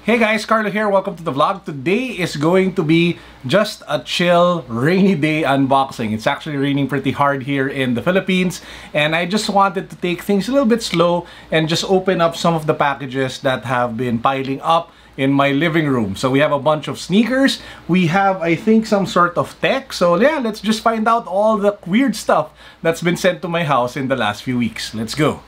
Hey guys, Carlo here. Welcome to the vlog. Today is going to be just a chill, rainy day unboxing. It's actually raining pretty hard here in the Philippines, and I just wanted to take things a little bit slow and just open up some of the packages that have been piling up in my living room. So we have a bunch of sneakers. We have, I think, some sort of tech. So yeah, let's just find out all the weird stuff that's been sent to my house in the last few weeks. Let's go.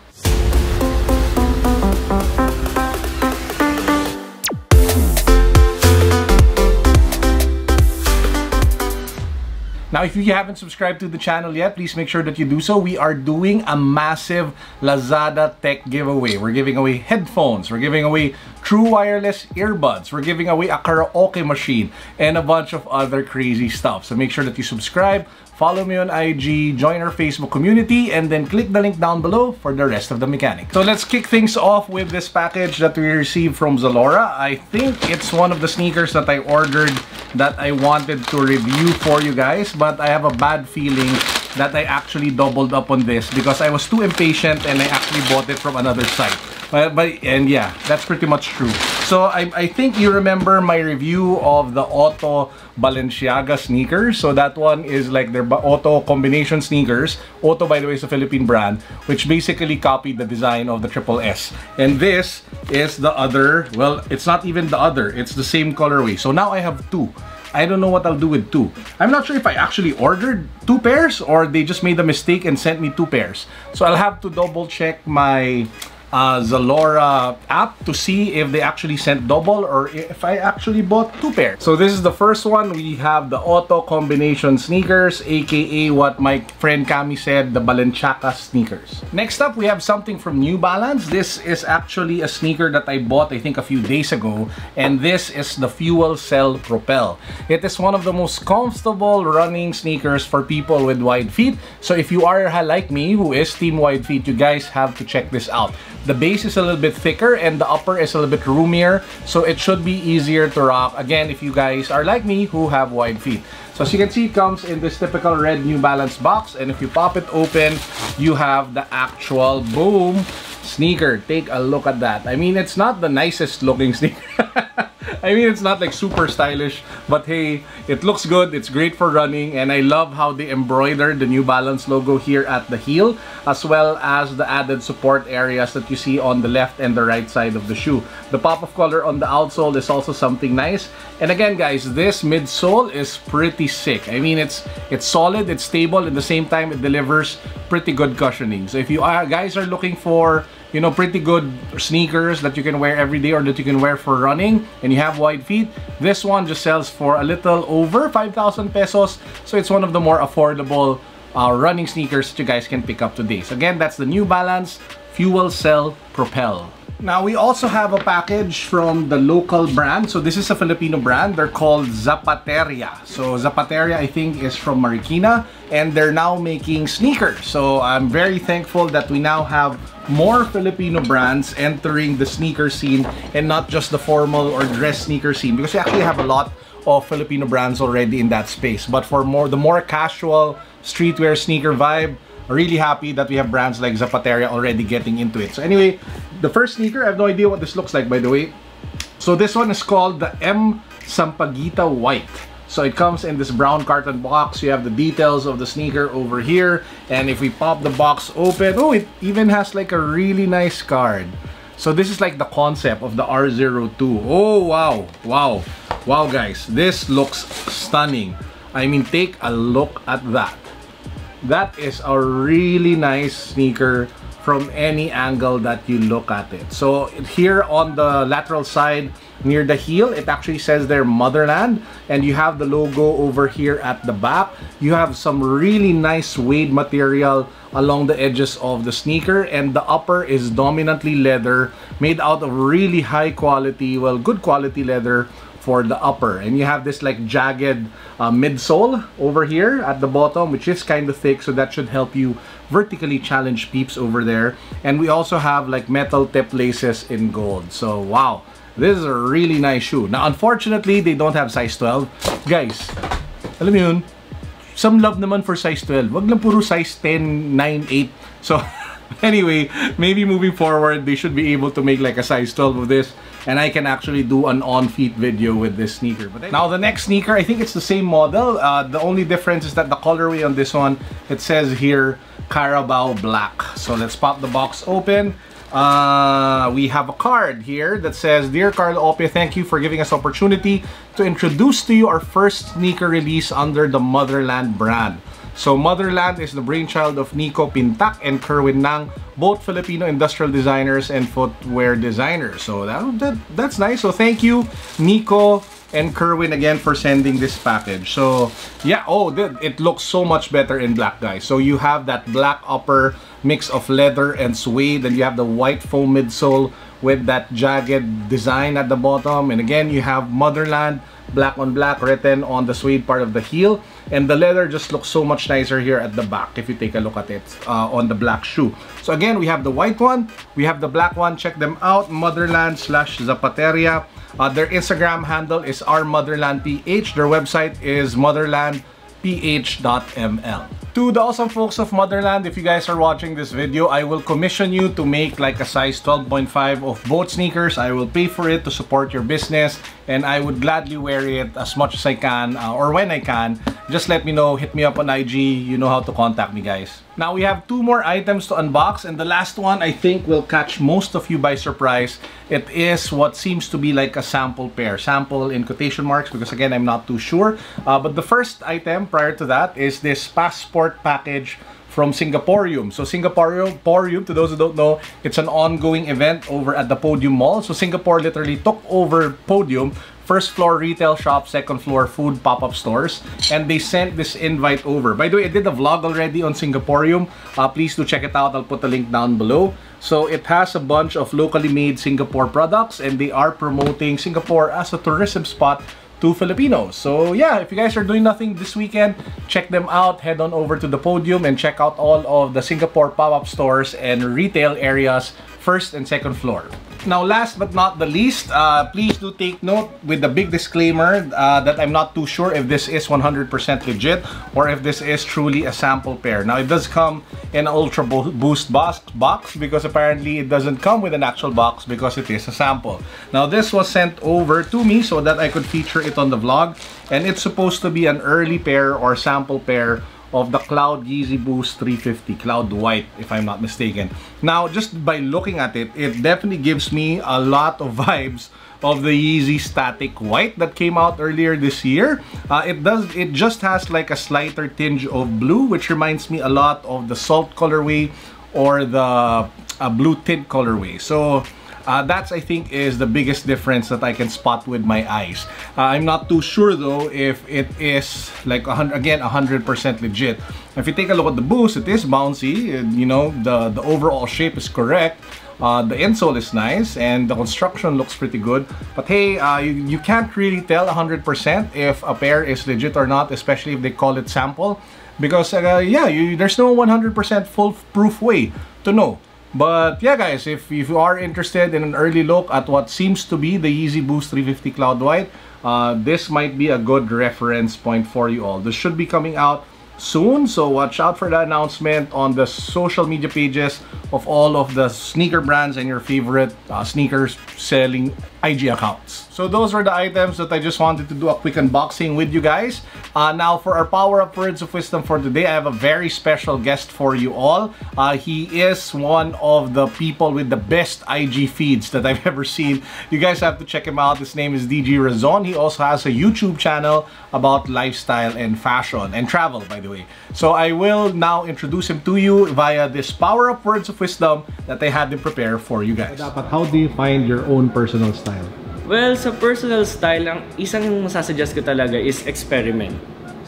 Now, if you haven't subscribed to the channel yet, please make sure that you do so. We are doing a massive Lazada tech giveaway. We're giving away headphones. We're giving away true wireless earbuds. We're giving away a karaoke machine and a bunch of other crazy stuff. So make sure that you subscribe, follow me on IG, join our Facebook community, and then click the link down below for the rest of the mechanics. So let's kick things off with this package that we received from Zalora. I think it's one of the sneakers that I ordered that I wanted to review for you guys, but I have a bad feeling that I actually doubled up on this because I was too impatient and I actually bought it from another site. And yeah, that's pretty much true. So I think you remember my review of the OTTO Balenciaga sneakers. So that one is like their OTTO combination sneakers. OTTO, by the way, is a Philippine brand, which basically copied the design of the Triple S. And this is the other, well, it's not even the other, it's the same colorway. So now I have two. I don't know what I'll do with two. I'm not sure if I actually ordered two pairs or they just made a mistake and sent me two pairs. So I'll have to double check my Zalora app to see if they actually sent double or if I actually bought two pairs. So this is the first one. We have the OTTO combination sneakers, aka what my friend Cami said, the Balenciaga sneakers. Next up, we have something from New Balance. This is actually a sneaker that I bought I think a few days ago, and this is the Fuel Cell Propel. It is one of the most comfortable running sneakers for people with wide feet. So if you are like me, who is team wide feet, you guys have to check this out. The base is a little bit thicker and the upper is a little bit roomier, so it should be easier to rock, again, if you guys are like me who have wide feet. So as you can see, it comes in this typical red New Balance box, and if you pop it open, you have the actual, boom, sneaker. Take a look at that. I mean, it's not the nicest looking sneaker. I mean, it's not like super stylish, but hey, it looks good. It's great for running, and I love how they embroidered the New Balance logo here at the heel, as well as the added support areas that you see on the left and the right side of the shoe. The pop of color on the outsole is also something nice. And again, guys, this midsole is pretty sick. I mean, it's solid, it's stable, at the same time it delivers pretty good cushioning. So if you guys are looking for, you know, pretty good sneakers that you can wear every day or that you can wear for running and you have wide feet, this one just sells for a little over 5,000 pesos. So it's one of the more affordable running sneakers that you guys can pick up today. So again, that's the New Balance Fuel Cell Propel. Now, we also have a package from the local brand. So this is a Filipino brand. They're called Zapateria. So Zapateria, I think, is from Marikina, and they're now making sneakers. So I'm very thankful that we now have more Filipino brands entering the sneaker scene and not just the formal or dress sneaker scene, because we actually have a lot of Filipino brands already in that space. But for the more casual streetwear sneaker vibe, really happy that we have brands like Zapateria already getting into it. So anyway, the first sneaker, I have no idea what this looks like, by the way. So this one is called the M Sampaguita White. So it comes in this brown carton box. You have the details of the sneaker over here, and if we pop the box open, oh, it even has like a really nice card. So this is like the concept of the R02. Oh wow, wow, wow, guys, this looks stunning. I mean, take a look at that. That is a really nice sneaker from any angle that you look at it. So here on the lateral side near the heel, it actually says there Motherland, and you have the logo over here at the back. You have some really nice suede material along the edges of the sneaker, and the upper is dominantly leather, made out of really high quality, well, good quality leather for the upper. And you have this like jagged midsole over here at the bottom, which is kind of thick, so that should help you vertically challenge peeps over there. And we also have like metal tip laces in gold. So wow, this is a really nice shoe. Now unfortunately, they don't have size 12. Guys, alam mo yun, some love naman for size 12. Wag lang puro size 10, 9, 8. So anyway, maybe moving forward, they should be able to make like a size 12 of this. and I can actually do an on-feet video with this sneaker. But now the next sneaker, I think it's the same model. The only difference is that the colorway on this one, it says here Carabao Black. So let's pop the box open. We have a card here that says, "Dear Carlo, Ople, thank you for giving us opportunity to introduce to you our first sneaker release under the Motherland brand." So Motherland is the brainchild of Nico Pintak and Kerwin Nang, both Filipino industrial designers and footwear designers. So that's nice. So thank you, Nico and Kerwin, again for sending this package. So yeah, it looks so much better in black, guys. So you have that black upper mix of leather and suede, and you have the white foam midsole with that jagged design at the bottom. And again, you have Motherland black on black written on the suede part of the heel, and the leather just looks so much nicer here at the back if you take a look at it on the black shoe. So again, we have the white one, we have the black one. Check them out, Motherland/Zapateria. Their Instagram handle is ourmotherlandph. Their website is motherlandph.ml. To the awesome folks of Motherland, if you guys are watching this video, I will commission you to make like a size 12.5 of both sneakers. I will pay for it to support your business, and I would gladly wear it as much as I can or when I can. Just let me know, hit me up on IG, you know how to contact me, guys. Now we have 2 more items to unbox, and the last one I think will catch most of you by surprise. It is what seems to be like a sample pair. Sample in quotation marks because again, I'm not too sure. But the first item prior to that is this passport package from Singaporeum. So Singaporeum, to those who don't know, it's an ongoing event over at the Podium Mall. So Singapore literally took over Podium. First floor retail shop, second floor food pop-up stores, and they sent this invite over. By the way, I did a vlog already on Singaporeum. Please do check it out. I'll put the link down below. So it has a bunch of locally made Singapore products, and they are promoting Singapore as a tourism spot to Filipinos. So yeah, if you guys are doing nothing this weekend, check them out. Head on over to the Podium and check out all of the Singapore pop-up stores and retail areas, first and second floor. Now, last but not the least, please do take note with the big disclaimer that I'm not too sure if this is 100% legit or if this is truly a sample pair. Now, it does come in an Ultra Boost box because apparently it doesn't come with an actual box because it is a sample. Now, this was sent over to me so that I could feature it on the vlog, and it's supposed to be an early pair or sample pair of the Cloud Yeezy Boost 350, Cloud White, if I'm not mistaken. Now, just by looking at it, it definitely gives me a lot of vibes of the Yeezy Static White that came out earlier this year. It just has like a slighter tinge of blue, which reminds me a lot of the Salt colorway or the blue tint colorway. So that's, I think, is the biggest difference that I can spot with my eyes. I'm not too sure though if it is like 100% legit. If you take a look at the Boost, it is bouncy. You know, the overall shape is correct. The insole is nice and the construction looks pretty good. But hey, you can't really tell 100% if a pair is legit or not, especially if they call it sample. Because yeah, there's no 100% foolproof way to know. But yeah, guys, if you are interested in an early look at what seems to be the Yeezy Boost 350 Cloud White, this might be a good reference point for you all. This should be coming out soon, so watch out for the announcement on the social media pages of all of the sneaker brands and your favorite sneakers selling IG accounts. So those were the items that I just wanted to do a quick unboxing with you guys. Now for our power-up words of wisdom for today, I have a very special guest for you all. He is one of the people with the best IG feeds that I've ever seen. You guys have to check him out. His name is DG Razon. He also has a YouTube channel about lifestyle and fashion and travel, by the way. So I will now introduce him to you via this power-up words of wisdom that I had to prepare for you guys. But how do you find your own personal style? Well, sa personal style, ang isang masasuggest ko talaga is experiment.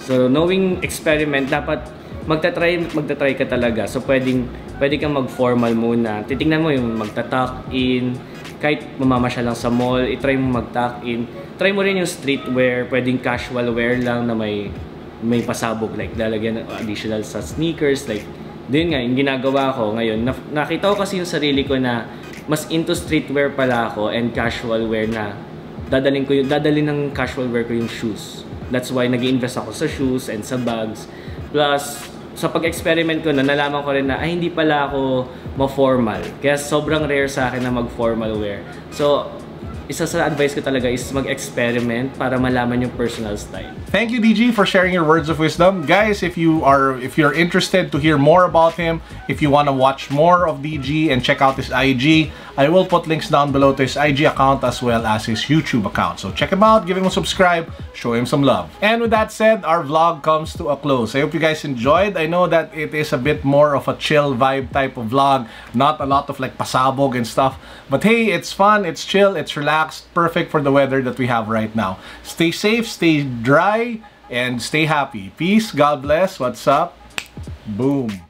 So, knowing experiment, dapat magta-try ka talaga. So, pwede kang mag-formal muna. Titingnan mo yung magta-tuck in, kahit mamamasya lang sa mall, i-try mo mag-tuck in. Try mo rin yung streetwear, pwedeng casual wear lang na may pasabog, like lalagyan additional sa sneakers, like din nga, yung ginagawa ko ngayon. Nakita ko kasi yung sarili ko na mas into streetwear pala ako and casual wear na dadalhin ng casual wear ko yung shoes. That's why nag-i-invest ako sa shoes and sa bags. Plus, sa pag-experiment ko na nalaman ko rin na ay hindi pala ako ma-formal. Kaya sobrang rare sa akin na mag-formal wear. So, isa sa advice ko talaga is mag-experiment para malaman yung personal style. Thank you, DG, for sharing your words of wisdom. Guys, if you're interested to hear more about him, if you want to watch more of DG and check out his IG, I will put links down below to his IG account as well as his YouTube account. So check him out, give him a subscribe, show him some love. And with that said, our vlog comes to a close. I hope you guys enjoyed. I know that it is a bit more of a chill vibe type of vlog, not a lot of like pasabog and stuff. But hey, it's fun, it's chill, it's relaxed, perfect for the weather that we have right now. Stay safe, stay dry, and stay happy. Peace, God bless, what's up? Boom.